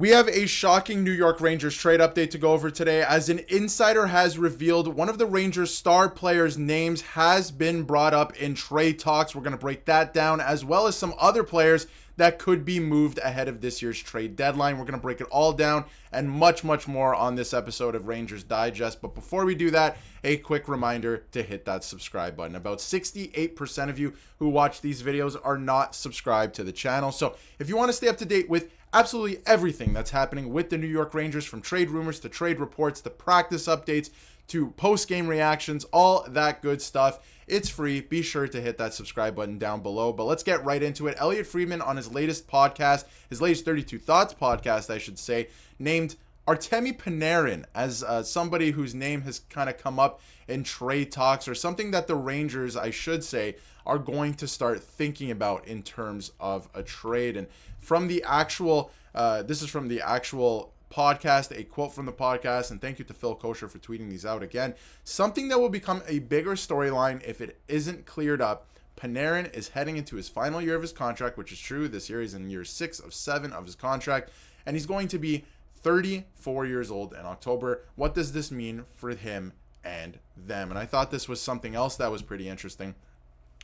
We have a shocking New York Rangers trade update to go over today, as an insider has revealed one of the Rangers star players' names has been brought up in trade talks. We're going to break that down, as well as some other players that could be moved ahead of this year's trade deadline. We're going to break it all down and much, much more on this episode of Rangers Digest. But before we do that, a quick reminder to hit that subscribe button. About 68% of you who watch these videos are not subscribed to the channel. So if you want to stay up to date with absolutely everything that's happening with the New York Rangers, from trade rumors to trade reports to practice updates to post-game reactions, all that good stuff, it's free. Be sure to hit that subscribe button down below. But let's get right into it. Elliotte Friedman, on his latest podcast, his latest 32 Thoughts podcast, I should say, named Artemi Panarin as somebody whose name has kind of come up in trade talks, or something that the Rangers, I should say, are going to start thinking about in terms of a trade. And from the actual, this is from the actual podcast, a quote from the podcast, and thank you to Phil Kosher for tweeting these out again. Something that will become a bigger storyline if it isn't cleared up. Panarin is heading into his final year of his contract, which is true. This year he's in year 6 of 7 of his contract, and he's going to be 34 years old in October. What does this mean for him and them? And I thought this was something else that was pretty interesting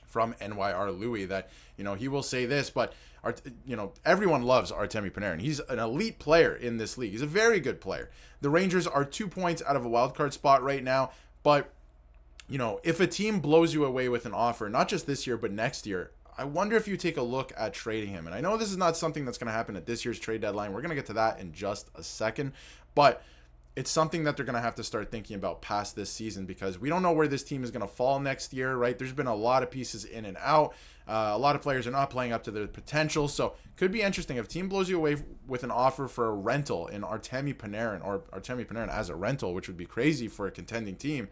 from NYR Louis, that, he will say this, but, everyone loves Artemi Panarin. He's an elite player in this league. He's a very good player. The Rangers are 2 points out of a wild card spot right now, but, if a team blows you away with an offer, not just this year, but next year, I wonder if you take a look at trading him. And I know this is not something that's going to happen at this year's trade deadline. We're going to get to that in just a second, but it's something that they're going to have to start thinking about past this season, because we don't know where this team is going to fall next year, right? There's been a lot of pieces in and out. A lot of players are not playing up to their potential. So could be interesting if a team blows you away with an offer for a rental in Artemi Panarin, or Artemi Panarin as a rental, which would be crazy for a contending team.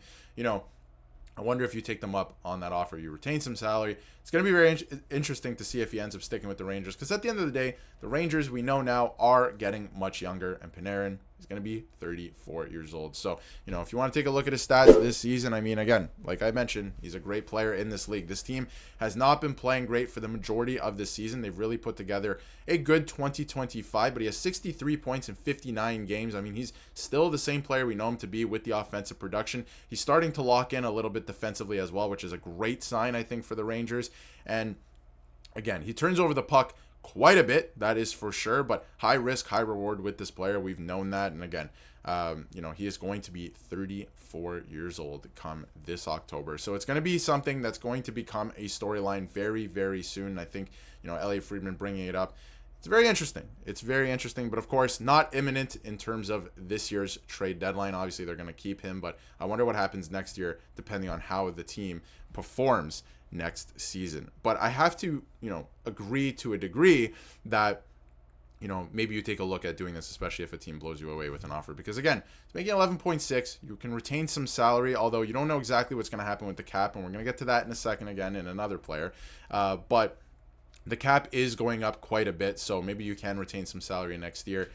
I wonder if you take them up on that offer. You retain some salary. It's going to be very interesting to see if he ends up sticking with the Rangers, because at the end of the day, the Rangers, we know now, are getting much younger, and Panarin is going to be 34 years old. So, if you want to take a look at his stats this season, I mean, again, like I mentioned, he's a great player in this league. This team has not been playing great for the majority of this season. They've really put together a good 2025, but he has 63 points in 59 games. I mean, he's still the same player we know him to be with the offensive production. He's starting to lock in a little bit defensively as well, which is a great sign, I think, for the Rangers. And again, he turns over the puck quite a bit, that is for sure, but high risk, high reward with this player. We've known that. And again, he is going to be 34 years old come this October. So it's going to be something that's going to become a storyline very, very soon. I think, Elliotte Friedman bringing it up, it's very interesting. It's very interesting, but of course, not imminent in terms of this year's trade deadline. Obviously, they're going to keep him, but I wonder what happens next year, depending on how the team performs next season. But I have to, agree to a degree that, maybe you take a look at doing this, especially if a team blows you away with an offer. Because again, it's making 11.6. You can retain some salary, although you don't know exactly what's going to happen with the cap, and we're going to get to that in a second again in another player. But the cap is going up quite a bit, so maybe you can retain some salary next year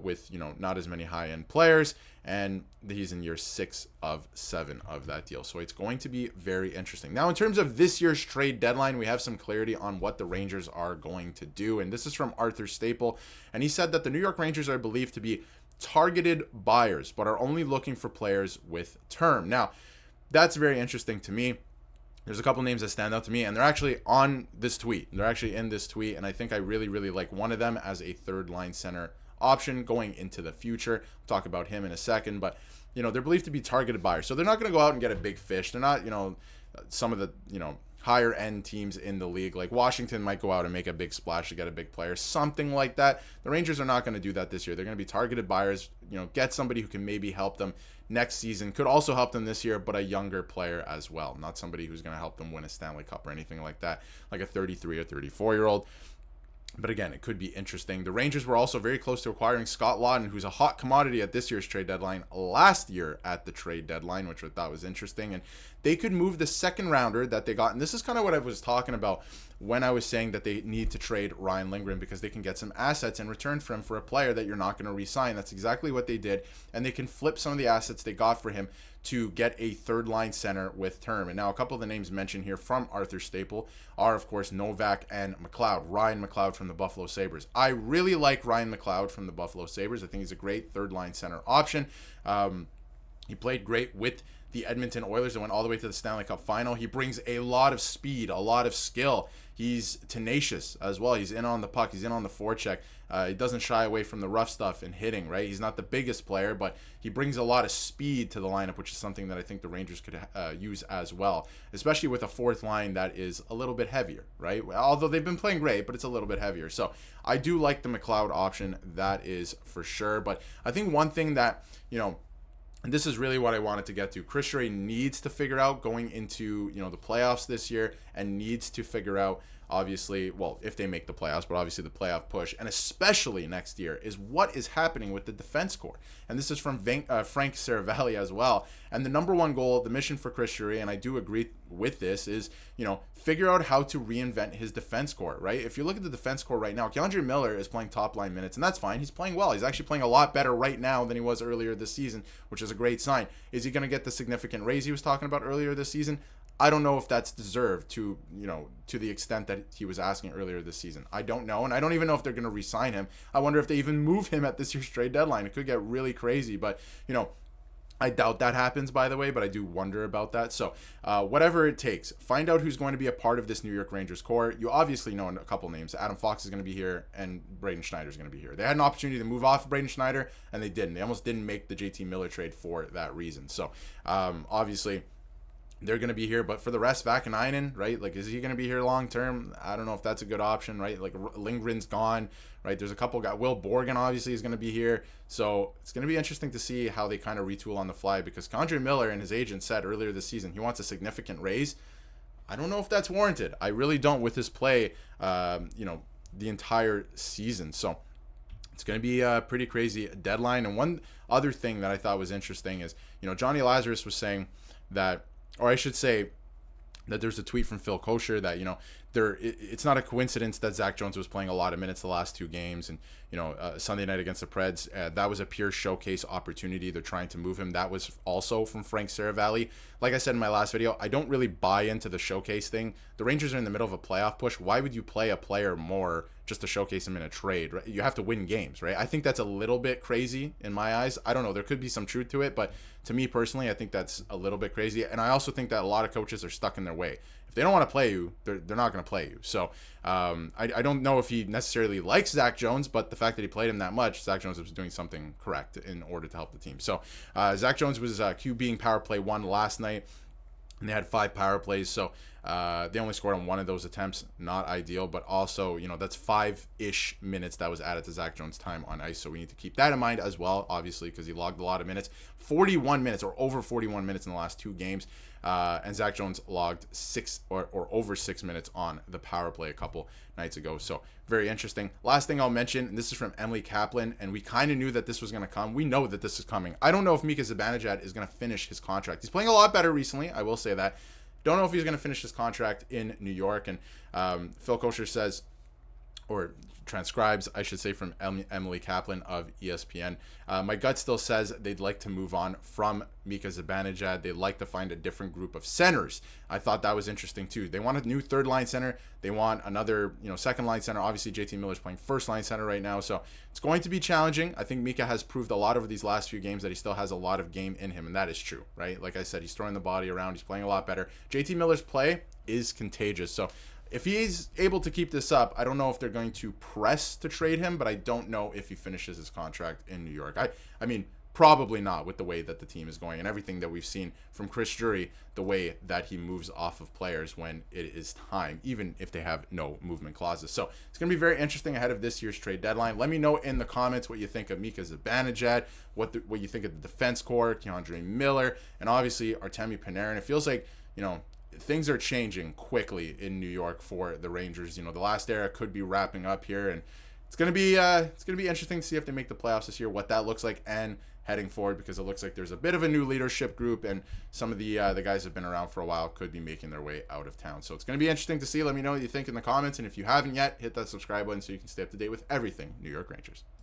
with, not as many high-end players, and he's in year 6 of 7 of that deal. So it's going to be very interesting. Now, in terms of this year's trade deadline, we have some clarity on what the Rangers are going to do, and this is from Arthur Staple, and he said that the New York Rangers are believed to be targeted buyers, but are only looking for players with term. Now, that's very interesting to me. There's a couple names that stand out to me, and they're actually on this tweet. They're actually in this tweet, and I think I really, really like one of them as a third-line center option going into the future. We'll talk about him in a second, but, they're believed to be targeted buyers. So they're not going to go out and get a big fish. They're not, some of the, higher-end teams in the league. Like Washington might go out and make a big splash to get a big player, something like that. The Rangers are not going to do that this year. They're going to be targeted buyers, get somebody who can maybe help them next season, could also help them this year, but a younger player as well, not somebody who's going to help them win a Stanley Cup or anything like that, like a 33 or 34-year-old. But again, it could be interesting. The Rangers were also very close to acquiring Scott Laughton, who's a hot commodity at this year's trade deadline, last year at the trade deadline, which I thought was interesting. And they could move the second rounder that they got. And this is kind of what I was talking about when I was saying that they need to trade Ryan Lindgren, because they can get some assets in return for him for a player that you're not going to re-sign. That's exactly what they did. And they can flip some of the assets they got for him to get a third line center with term. And now a couple of the names mentioned here from Arthur Staple are, of course, Novak and McLeod. Ryan McLeod from the Buffalo Sabres. I really like Ryan McLeod from the Buffalo Sabres. I think he's a great third line center option. He played great with the Edmonton Oilers and went all the way to the Stanley Cup final. He brings a lot of speed, a lot of skill. He's tenacious as well. He's in on the puck. He's in on the forecheck. He doesn't shy away from the rough stuff and hitting, right? He's not the biggest player, but he brings a lot of speed to the lineup, which is something that I think the Rangers could use as well, especially with a fourth line that is a little bit heavier, right? Although they've been playing great, but it's a little bit heavier. So I do like the McLeod option, that is for sure. But I think one thing that, and this is really what I wanted to get to, Chris Drury needs to figure out going into, the playoffs this year, and needs to figure out, obviously, well, if they make the playoffs, but obviously the playoff push, and especially next year, is what is happening with the defense core. And this is from Frank Saravalli as well. And the number one goal, the mission for Chris Drury, and I do agree with this, is, figure out how to reinvent his defense core, right? If you look at the defense core right now, K'Andre Miller is playing top line minutes, and that's fine. He's playing well. He's actually playing a lot better right now than he was earlier this season, which is a great sign. Is he going to get the significant raise he was talking about earlier this season? I don't know if that's deserved to the extent that he was asking earlier this season. I don't know, and I don't even know if they're going to re-sign him. I wonder if they even move him at this year's trade deadline. It could get really crazy, but, I doubt that happens, by the way, but I do wonder about that. So whatever it takes, find out who's going to be a part of this New York Rangers core. You obviously know a couple names. Adam Fox is going to be here, and Braden Schneider is going to be here. They had an opportunity to move off Braden Schneider, and they didn't. They almost didn't make the JT Miller trade for that reason. So obviously they're going to be here, but for the rest, Vakanainen, right? Like, is he going to be here long term? I don't know if that's a good option, right? Like, Lindgren's gone, right? There's a couple guys. Will Borgen obviously is going to be here, so it's going to be interesting to see how they kind of retool on the fly, because K'Andre Miller and his agent said earlier this season he wants a significant raise. I don't know if that's warranted. I really don't with his play, the entire season. So it's going to be a pretty crazy deadline. And one other thing that I thought was interesting is, Johnny Lazarus was saying that, or I should say that there's a tweet from Phil Kosher that, it's not a coincidence that Zach Jones was playing a lot of minutes the last two games. And, Sunday night against the Preds, that was a pure showcase opportunity. They're trying to move him. That was also from Frank Saravalli. Like I said in my last video, I don't really buy into the showcase thing. The Rangers are in the middle of a playoff push. Why would you play a player more just to showcase him in a trade, right? You have to win games, right? I think that's a little bit crazy in my eyes. I don't know. There could be some truth to it, but to me personally, I think that's a little bit crazy. And I also think that a lot of coaches are stuck in their way. If they don't want to play you, they're not going to play you. So I don't know if he necessarily likes Zach Jones, but the fact that he played him that much, Zach Jones was doing something correct in order to help the team. So Zach Jones was QBing power play 1 last night, and they had 5 power plays. So they only scored on 1 of those attempts. Not ideal, but also, that's 5-ish minutes that was added to Zach Jones' time on ice. So we need to keep that in mind as well, obviously, because he logged a lot of minutes. 41 minutes or over 41 minutes in the last 2 games. And Zach Jones logged 6 or over 6 minutes on the power play a couple nights ago. So very interesting. Last thing I'll mention, and this is from Emily Kaplan, and we kind of knew that this was going to come. We know that this is coming. I don't know if Mika Zibanejad is going to finish his contract. He's playing a lot better recently, I will say that. Don't know if he's going to finish his contract in New York. And Phil Kosher says, or transcribes, I should say, from Emily Kaplan of ESPN. My gut still says they'd like to move on from Mika Zibanejad. They'd like to find a different group of centers. I thought that was interesting too. They want a new third line center. They want another, second line center. Obviously, JT Miller's playing first line center right now, so it's going to be challenging. I think Mika has proved a lot over these last few games that he still has a lot of game in him, and that is true, right? Like I said, he's throwing the body around. He's playing a lot better. JT Miller's play is contagious, so if he's able to keep this up, I don't know if they're going to press to trade him, but I don't know if he finishes his contract in New York. I mean, probably not with the way that the team is going and everything that we've seen from Chris Drury, the way that he moves off of players when it is time, even if they have no movement clauses. So it's going to be very interesting ahead of this year's trade deadline. Let me know in the comments what you think of Mika Zibanejad, what you think of the defense core, K'Andre Miller, and obviously Artemi Panarin. It feels like, things are changing quickly in New York for the Rangers. The last era could be wrapping up here, and it's gonna be interesting to see if they make the playoffs this year, what that looks like, and heading forward, because it looks like there's a bit of a new leadership group, and some of the guys have been around for a while could be making their way out of town. So it's going to be interesting to see. Let me know what you think in the comments, and if you haven't yet, hit that subscribe button so you can stay up to date with everything New York Rangers.